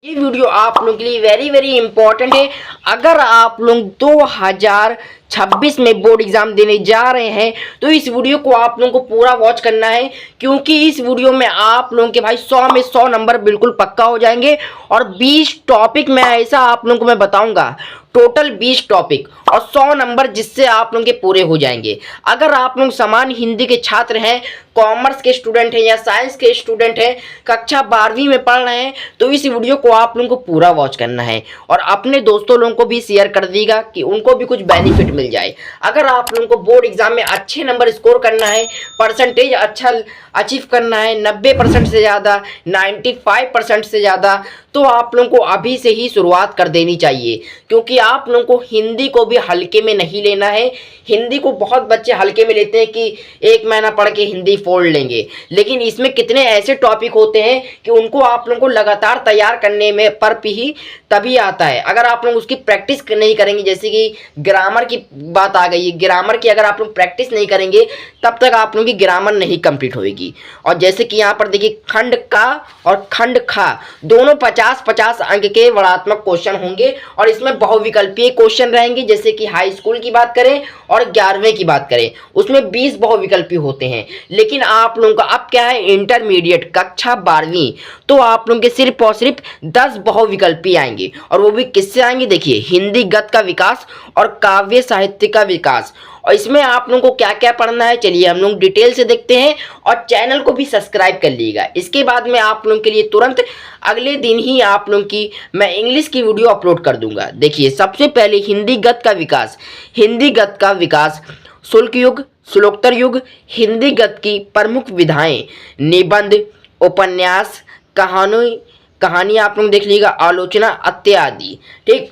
ये वीडियो आप लोगों के लिए वेरी वेरी इंपॉर्टेंट है। अगर आप लोग 2026 में बोर्ड एग्जाम देने जा रहे हैं तो इस वीडियो को आप लोगों को पूरा वॉच करना है, क्योंकि इस वीडियो में आप लोगों के भाई 100 में 100 नंबर बिल्कुल पक्का हो जाएंगे। और 20 टॉपिक में ऐसा आप लोगों को मैं बताऊंगा, टोटल 20 टॉपिक और 100 नंबर जिससे आप लोगों के पूरे हो जाएंगे। अगर आप लोग समान हिंदी के छात्र हैं, कॉमर्स के स्टूडेंट हैं या साइंस के स्टूडेंट हैं, कक्षा 12वीं में पढ़ रहे हैं, तो इस वीडियो को आप लोगों को पूरा वॉच करना है और अपने दोस्तों लोगों को भी शेयर कर दीजिएगा कि उनको भी कुछ बेनिफिट मिल जाए। अगर आप लोगों को बोर्ड एग्जाम में अच्छे नंबर स्कोर करना है, परसेंटेज अच्छा अचीव करना है, 90% से ज़्यादा, 95% से ज़्यादा, तो आप लोगों को अभी से ही शुरुआत कर देनी चाहिए, क्योंकि आप लोगों को हिंदी को भी हल्के में नहीं लेना है। हिंदी को बहुत बच्चे हल्के में लेते हैं कि एक महीना पढ़ के हिंदी फोड़ लेंगे, लेकिन इसमें कितने ऐसे टॉपिक होते हैं कि उनको आप लोगों को लगातार तैयार करने में पर ही तभी आता है। अगर आप लोग उसकी प्रैक्टिस नहीं करेंगे, जैसे कि ग्रामर की बात आ गई है, ग्रामर की अगर आप लोग प्रैक्टिस नहीं करेंगे तब तक आप लोगों की ग्रामर नहीं कंप्लीट होगी। और जैसे कि यहाँ पर देखिए, खंड का और खंड खा दोनों 50-50 अंक के वर्णात्मक क्वेश्चन होंगे और इसमें बहुविकल्पीय क्वेश्चन रहेंगे। जैसे कि हाई स्कूल की बात करें और 11वीं की बात करें, उसमें 20 बहुविकल्पी होते हैं। लेकिन आप लोगों का अब क्या है, इंटरमीडिएट कक्षा 12वीं, तो आप लोगों के सिर्फ और सिर्फ 10 बहुविकल्पी आएंगे। और वो भी किससे आएंगे, देखिए, हिंदी गद्य का विकास और काव्य साहित्य का विकास। और इसमें आप लोगों को क्या क्या पढ़ना है, चलिए हम लोग डिटेल से देखते हैं। और चैनल को भी सब्सक्राइब कर लीजिएगा। इसके बाद में आप लोगों के लिए तुरंत अगले दिन ही आप लोगों की मैं इंग्लिश की वीडियो अपलोड कर दूंगा। देखिए, सबसे पहले हिंदी गद्य का विकास। हिंदी गद्य का विकास, शुल्क युग, श्लोकोत्तर युग, हिंदी गद्य की प्रमुख विधाएं, निबंध, उपन्यास, कहानी आप लोग देख लीजिएगा, आलोचना इत्यादि। ठीक,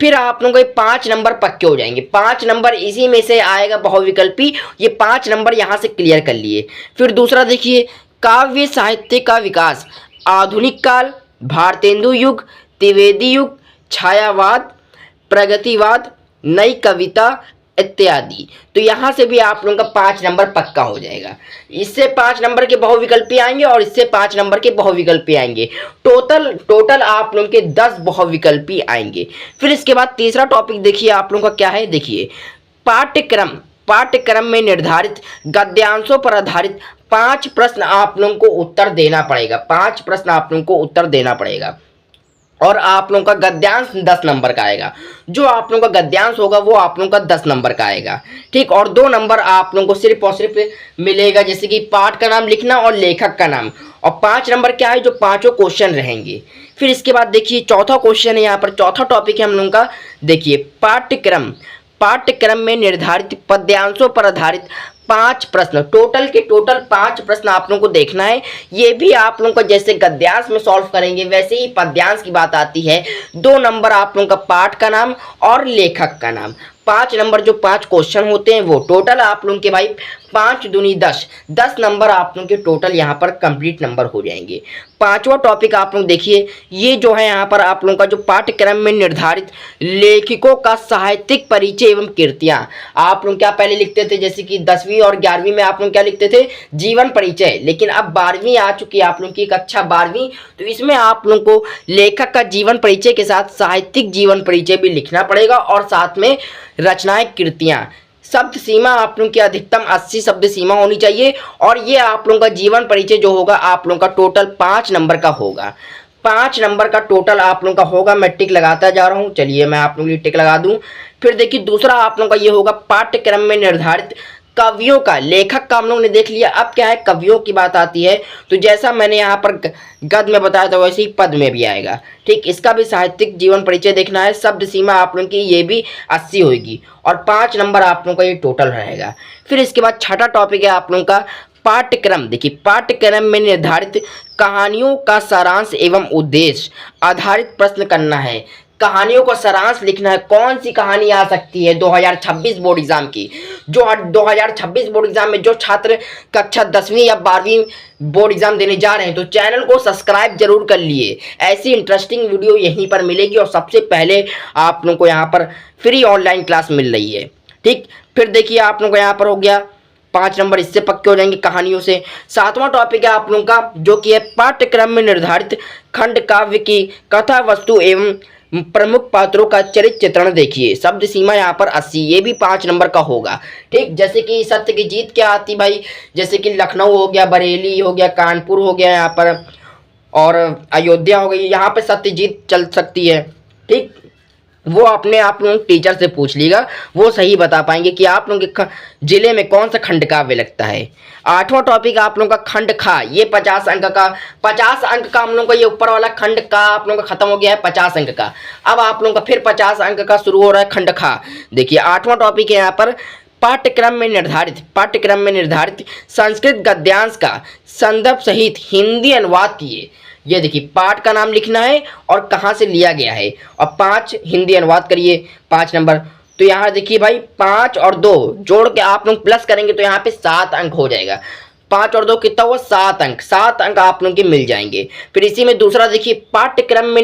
फिर आप लोगों के 5 नंबर पक्के हो जाएंगे। 5 नंबर इसी में से आएगा बहुविकल्पी, ये 5 नंबर यहाँ से क्लियर कर लिए। फिर दूसरा देखिए, काव्य साहित्य का विकास, आधुनिक काल, भारतेंदु युग, त्रिवेदी युग, छायावाद, प्रगतिवाद, नई कविता इत्यादि। तो यहाँ से भी आप लोगों का 5 नंबर पक्का हो जाएगा। इससे 5 नंबर के बहुविकल्पी आएंगे और इससे 5 नंबर के बहुविकल्पी आएंगे। टोटल आप लोगों के 10 बहुविकल्पी आएंगे। फिर इसके बाद तीसरा टॉपिक देखिए आप लोगों का क्या है, देखिए, पाठ्यक्रम में निर्धारित गद्यांशों पर आधारित 5 प्रश्न आप लोगों को उत्तर देना पड़ेगा। 5 प्रश्न आप लोगों को उत्तर देना पड़ेगा और आप लोगों का गद्यांश 10 नंबर का आएगा। जो आप लोगों का गद्यांश होगा वो आप लोगों का 10 नंबर का आएगा। ठीक, और 2 नंबर आप लोगों को सिर्फ और सिर्फ मिलेगा, जैसे कि पाठ का नाम लिखना और लेखक का नाम। और 5 नंबर क्या है, जो पांचों क्वेश्चन रहेंगे। फिर इसके बाद देखिए, चौथा क्वेश्चन है यहाँ पर, चौथा टॉपिक है हम लोगों का, देखिए, पाठ्यक्रम में निर्धारित पद्यांशों पर आधारित 5 प्रश्न। टोटल के टोटल 5 प्रश्न आप लोगों को देखना है। ये भी आप लोगों को जैसे गद्यांश में सॉल्व करेंगे वैसे ही पद्यांश की बात आती है। 2 नंबर आप लोगों का पाठ का नाम और लेखक का नाम। 5 नंबर जो 5 क्वेश्चन होते हैं वो टोटल आप लोगों के भाई 5 दूनी 10 नंबर आप लोगों के टोटल यहाँ पर कंप्लीट नंबर हो जाएंगे। 5वां टॉपिक आप लोग देखिए, ये जो है यहाँ पर आप लोगों का जो पाठ्यक्रम में निर्धारित लेखकों का साहित्यिक परिचय एवं कृतियां। आप लोग क्या पहले लिखते थे, जैसे कि 10वीं और 11वीं में आप लोग क्या लिखते थे, जीवन परिचय। लेकिन अब 12वीं आ चुकी है आप लोगों की कक्षा 12वीं, तो इसमें आप लोगों को लेखक का जीवन परिचय के साथ साहित्यिक जीवन परिचय भी लिखना पड़ेगा और साथ में रचनाएं, कृतियां। शब्द सीमा आप लोगों की अधिकतम 80 शब्द सीमा होनी चाहिए। और ये आप लोगों का जीवन परिचय जो होगा आप लोगों का टोटल 5 नंबर का होगा। 5 नंबर का टोटल आप लोगों का होगा। मैं टिक लगाता जा रहा हूँ, चलिए मैं आप लोगों के लिए टिक लगा दूं। फिर देखिए, दूसरा आप लोगों का ये होगा, पाठ्यक्रम में निर्धारित कवियों का, लेखक का हम लोगों ने देख लिया। अब क्या है, कवियों की बात आती है, तो जैसा मैंने यहाँ पर गद्य में बताया था वैसे ही पद में भी आएगा। ठीक, इसका भी साहित्यिक जीवन परिचय देखना है। शब्द सीमा आप लोगों की ये भी 80 होगी और 5 नंबर आप लोगों का ये टोटल रहेगा। फिर इसके बाद छठा टॉपिक है आप लोगों का पाठ्यक्रम। देखिए, पाठ्यक्रम में निर्धारित कहानियों का सारांश एवं उद्देश्य आधारित प्रश्न करना है। कहानियों का सारांश लिखना है। कौन सी कहानी आ सकती है 2026 बोर्ड एग्जाम की, जो 2026 बोर्ड एग्जाम में जो छात्र कक्षा 10वीं या 12वीं बोर्ड एग्जाम देने जा रहे हैं, तो चैनल को सब्सक्राइब जरूर कर लिए। ऐसी इंटरेस्टिंग वीडियो यहीं पर मिलेगी और सबसे पहले आप लोगों को यहाँ पर फ्री ऑनलाइन क्लास मिल रही है। ठीक, फिर देखिए आप लोगों को यहाँ पर हो गया 5 नंबर इससे पक्के हो जाएंगे कहानियों से। 7वां टॉपिक है आप लोगों का जो कि है पाठ्यक्रम में निर्धारित खंड काव्य की कथा वस्तु एवं प्रमुख पात्रों का चरित्र चित्रण देखिए। शब्द सीमा यहाँ पर 80, ये भी 5 नंबर का होगा। ठीक, जैसे कि सत्य की जीत क्या आती भाई, जैसे कि लखनऊ हो गया, बरेली हो गया, कानपुर हो गया यहाँ पर, और अयोध्या हो गई, यहाँ पे सत्य जीत चल सकती है। ठीक, वो अपने आप लोग टीचर से पूछ लीजिएगा, वो सही बता पाएंगे कि आप लोगों के जिले में कौन सा खंड काव्य लगता है। 8वां टॉपिक आप लोगों का खंड खा, ये 50 अंक का, 50 अंक का हम लोग का ये ऊपर वाला खंड का आप लोगों का खत्म हो गया है 50 अंक का। अब आप लोगों का फिर 50 अंक का शुरू हो रहा है खंड खा। देखिए 8वां टॉपिक है यहाँ पर पाठ्यक्रम में निर्धारित संस्कृत गद्यांश का संदर्भ सहित हिंदी अनुवाद किए। ये देखिए पाठ का नाम लिखना है और कहाँ से लिया गया है, और 5 हिंदी अनुवाद करिए 5 नंबर। तो यहाँ देखिए भाई 5 और 2 जोड़ के आप लोग प्लस करेंगे तो यहाँ पे 7 अंक हो जाएगा। 5 और 2 कितना हुआ, 7 अंक। 7 अंक आप लोगों के मिल जाएंगे। फिर इसी में दूसरा देखिए पाठ्यक्रम में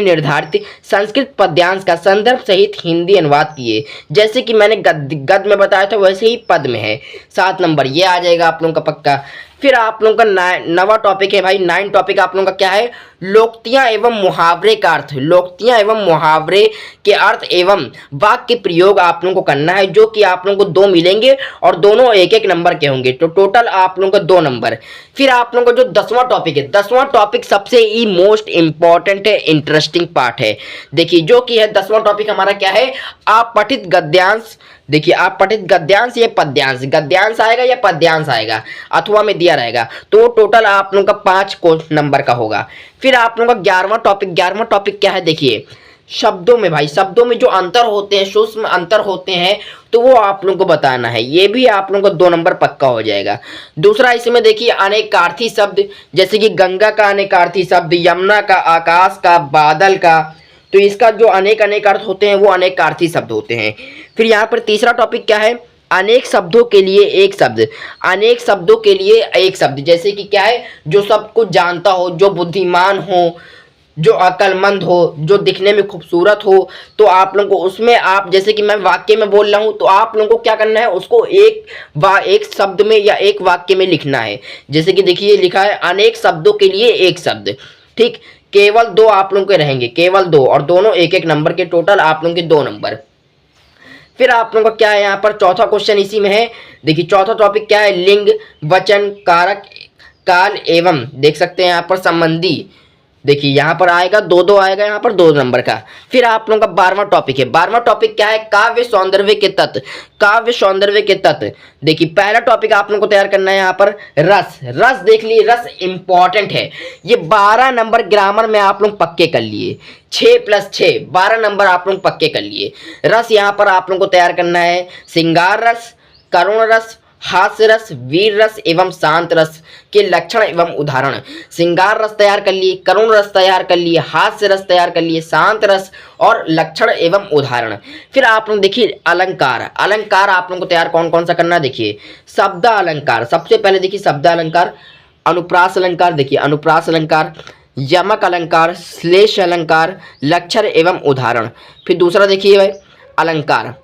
निर्धारित संस्कृत पद्यांश का संदर्भ सहित हिंदी अनुवाद किए। जैसे कि मैंने गद्य में बताया था वैसे ही पद में है। 7 नंबर ये आ जाएगा आप लोगों का पक्का। फिर आप लोगों का 9वां टॉपिक है भाई, 9 टॉपिक आप लोगों का क्या है, लोकोक्तियां एवं मुहावरे का अर्थ। लोकोक्तियां एवं मुहावरे के अर्थ एवं वाक्य प्रयोग आप लोगों को करना है, जो कि आप लोगों को 2 मिलेंगे और दोनों 1-1 नंबर के होंगे, तो टोटल आप लोगों को 2 नंबर। फिर आप लोगों को जो 10वां टॉपिक है, 10वां टॉपिक सबसे ही मोस्ट इंपॉर्टेंट है, इंटरेस्टिंग पार्ट है। देखिए जो कि है 10वां टॉपिक हमारा क्या है, आप पठित गद्यांश। देखिए आप पठित गद्यांश या पद्यांश, गद्यांश आएगा या पद्यांश आएगा, अथवा में दिया रहेगा, तो टोटल आप लोगों का 5 नंबर का होगा। फिर आप लोगों का 11वां टॉपिक क्या है, देखिए शब्दों में भाई, शब्दों में जो अंतर होते हैं, सूक्ष्म अंतर होते हैं, तो वो आप लोगों को बताना है। ये भी आप लोगों को 2 नंबर पक्का हो जाएगा। दूसरा इसमें देखिए अनेकार्थी शब्द, जैसे कि गंगा का अनेकार्थी शब्द, यमुना का, आकाश का, बादल का, तो इसका जो अनेक अर्थ होते हैं वो अनेकार्थी शब्द होते हैं। फिर यहाँ पर तीसरा टॉपिक क्या है, अनेक शब्दों के लिए एक शब्द। अनेक शब्दों के लिए एक शब्द, जैसे कि क्या है, जो सब कुछ जानता हो, जो बुद्धिमान हो, जो अक्लमंद हो, जो दिखने में खूबसूरत हो, तो आप लोगों को उसमें आप, जैसे कि मैं वाक्य में बोल रहा हूँ, तो आप लोगों को क्या करना है, उसको एक शब्द में या एक वाक्य में लिखना है। जैसे कि देखिए लिखा है अनेक शब्दों के लिए एक शब्द। ठीक, केवल 2 आप लोगों के रहेंगे, केवल 2, और दोनों 1-1 नंबर के, टोटल आप लोगों के 2 नंबर। फिर आप लोगों का क्या है यहाँ पर चौथा क्वेश्चन इसी में है। देखिए चौथा टॉपिक क्या है, लिंग, वचन, कारक, काल एवं, देख सकते हैं यहाँ पर संबंधी। देखिए यहाँ पर आएगा 2-2 आएगा यहाँ पर 2 नंबर का। फिर आप लोगों का 12वां टॉपिक है। 12वां टॉपिक क्या है, काव्य सौंदर्य के तत्व। देखिए पहला टॉपिक आप लोगों को तैयार करना है यहाँ पर रस देख लिए, रस इंपॉर्टेंट है। ये 12 नंबर ग्रामर में आप लोग पक्के कर लिए, 6 + 6 12 नंबर आप लोग पक्के कर लिए। रस यहाँ पर आप लोगों को तैयार करना है, श्रृंगार रस, करुण रस, हास्य रस, वीर रस एवं शांत रस के लक्षण एवं उदाहरण। श्रृंगार रस तैयार कर लिए, करुण रस तैयार कर लिए, हास्य रस तैयार कर लिए, शांत रस और लक्षण एवं उदाहरण। फिर आप लोग देखिए अलंकार आप लोगों को तैयार कौन कौन सा करना है। देखिए शब्द अलंकार, सबसे पहले देखिए शब्द अलंकार, अनुप्रास अलंकार, देखिए अनुप्रास अलंकार, यमक अलंकार, श्लेष अलंकार, लक्षण एवं उदाहरण। फिर दूसरा देखिए अलंकार,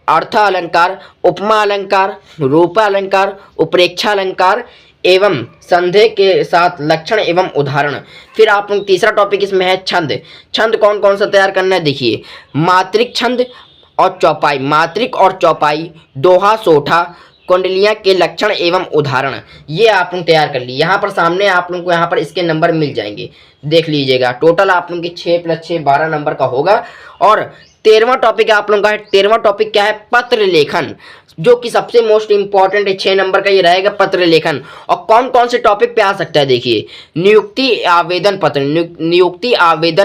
अर्थ अलंकार, उपमा अलंकार, रूप अलंकार, उपरेक्षा अलंकार एवं संदेह के साथ लक्षण एवं उदाहरण। फिर आप लोग तीसरा टॉपिक इसमें है छंद कौन कौन सा तैयार करना है। देखिए मात्रिक छंद और चौपाई, मात्रिक और चौपाई, दोहा, सोठा, कुंडलियां के लक्षण एवं उदाहरण, ये आप लोग तैयार कर लिए। यहाँ पर सामने आप लोगों को यहाँ पर इसके नंबर मिल जाएंगे, देख लीजिएगा। टोटल आप लोगों के 6 + 6 12 नंबर का होगा। और 13वां टॉपिक आप लोगों का है, 13वां टॉपिक क्या है, पत्र लेखन, जो कि सबसे मोस्ट इंपॉर्टेंट है। 6 नंबर का ये रहेगा पत्र लेखन। और कौन कौन से टॉपिक पे आ सकता है, देखिए नियुक्ति आवेदन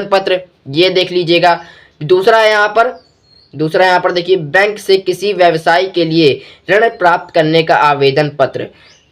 पत्र, ये देख लीजिएगा। दूसरा है यहाँ पर देखिए बैंक से किसी व्यवसाय के लिए ऋण प्राप्त करने का आवेदन पत्र।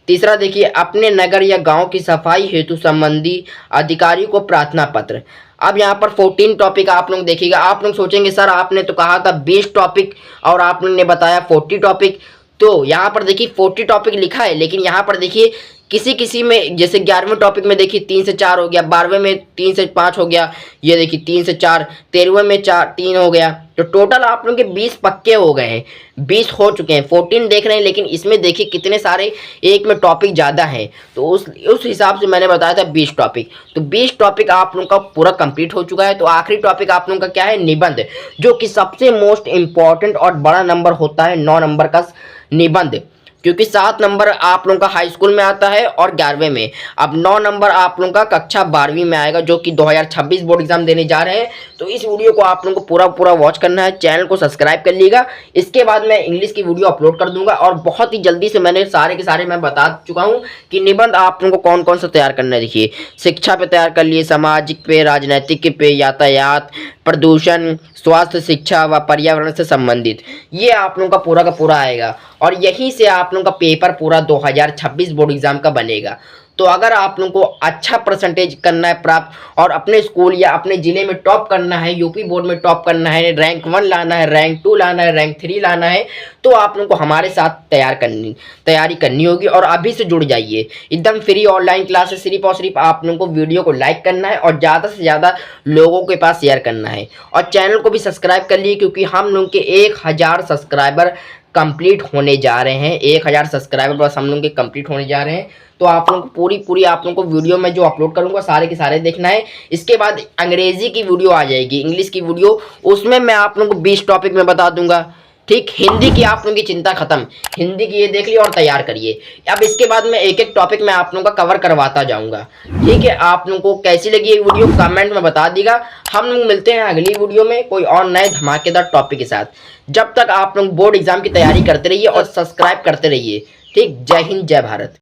तीसरा देखिए अपने नगर या गांव की सफाई हेतु संबंधी अधिकारी को प्रार्थना पत्र। अब यहाँ पर 14 टॉपिक आप लोग देखिएगा। आप लोग सोचेंगे सर आपने तो कहा था 20 टॉपिक और आप लोग ने बताया 40 टॉपिक। तो यहाँ पर देखिए 40 टॉपिक लिखा है, लेकिन यहाँ पर देखिए किसी किसी में जैसे 11वें टॉपिक में देखिए 3 से 4 हो गया, 12वें में 3 से 5 हो गया, ये देखिए 3 से 4, 13वें में 3 हो गया। तो टोटल आप लोगों के 20 पक्के हो गए हैं, 20 हो चुके हैं। 14 देख रहे हैं, लेकिन इसमें देखिए कितने सारे एक में टॉपिक ज़्यादा हैं, तो उस हिसाब से मैंने बताया था 20 टॉपिक। तो 20 टॉपिक आप लोगों का पूरा कंप्लीट हो चुका है। तो आखिरी टॉपिक आप लोगों का क्या है, निबंध, जो कि सबसे मोस्ट इंपॉर्टेंट और बड़ा नंबर होता है 9 नंबर का निबंध, क्योंकि 7 नंबर आप लोगों का हाई स्कूल में आता है और 11वें में। अब 9 नंबर आप लोगों का कक्षा 12वीं में आएगा, जो कि 2026 बोर्ड एग्जाम देने जा रहे हैं। तो इस वीडियो को आप लोगों को पूरा वॉच करना है, चैनल को सब्सक्राइब कर लीजिएगा। इसके बाद मैं इंग्लिश की वीडियो अपलोड कर दूंगा, और बहुत ही जल्दी से मैंने सारे के सारे मैं बता चुका हूँ कि निबंध आप लोगों को कौन कौन सा तैयार करना है। देखिए, शिक्षा पे तैयार कर लिए, सामाजिक पे, राजनीतिक पे, यातायात, प्रदूषण, स्वास्थ्य, शिक्षा व पर्यावरण से संबंधित, ये आप लोगों का पूरा आएगा। और यहीं से आप लोगों का पेपर पूरा 2026 बोर्ड एग्जाम का बनेगा। तो अगर आप लोगों को अच्छा परसेंटेज करना है प्राप्त, और अपने स्कूल या अपने ज़िले में टॉप करना है, यूपी बोर्ड में टॉप करना है, रैंक 1 लाना है, रैंक 2 लाना है, रैंक 3 लाना है, तो आप लोगों को हमारे साथ तैयारी करनी होगी। और अभी से जुड़ जाइए, एकदम फ्री ऑनलाइन क्लास है। सिर्फ और सिर्फ आप लोगों को वीडियो को लाइक करना है और ज़्यादा से ज़्यादा लोगों के पास शेयर करना है, और चैनल को भी सब्सक्राइब कर लिए, क्योंकि हम लोग के 1000 सब्सक्राइबर कंप्लीट होने जा रहे हैं। 1000 सब्सक्राइबर बस हम लोग के कंप्लीट होने जा रहे हैं। तो आप लोगों को पूरी आप लोगों को वीडियो में जो अपलोड करूंगा सारे के सारे देखना है। इसके बाद अंग्रेजी की वीडियो आ जाएगी, इंग्लिश की वीडियो, उसमें मैं आप लोगों को 20 टॉपिक में बता दूंगा। ठीक, हिंदी की आप लोगों की चिंता खत्म, हिंदी की ये देख लिया और तैयार करिए। अब इसके बाद मैं एक एक टॉपिक में आप लोगों का कवर करवाता जाऊंगा। ठीक है, आप लोगों को कैसी लगी ये वीडियो कमेंट में बता दीजिएगा। हम लोग मिलते हैं अगली वीडियो में कोई और नए धमाकेदार टॉपिक के साथ। जब तक आप लोग बोर्ड एग्जाम की तैयारी करते रहिए और सब्सक्राइब करते रहिए। ठीक, जय हिंद, जय भारत।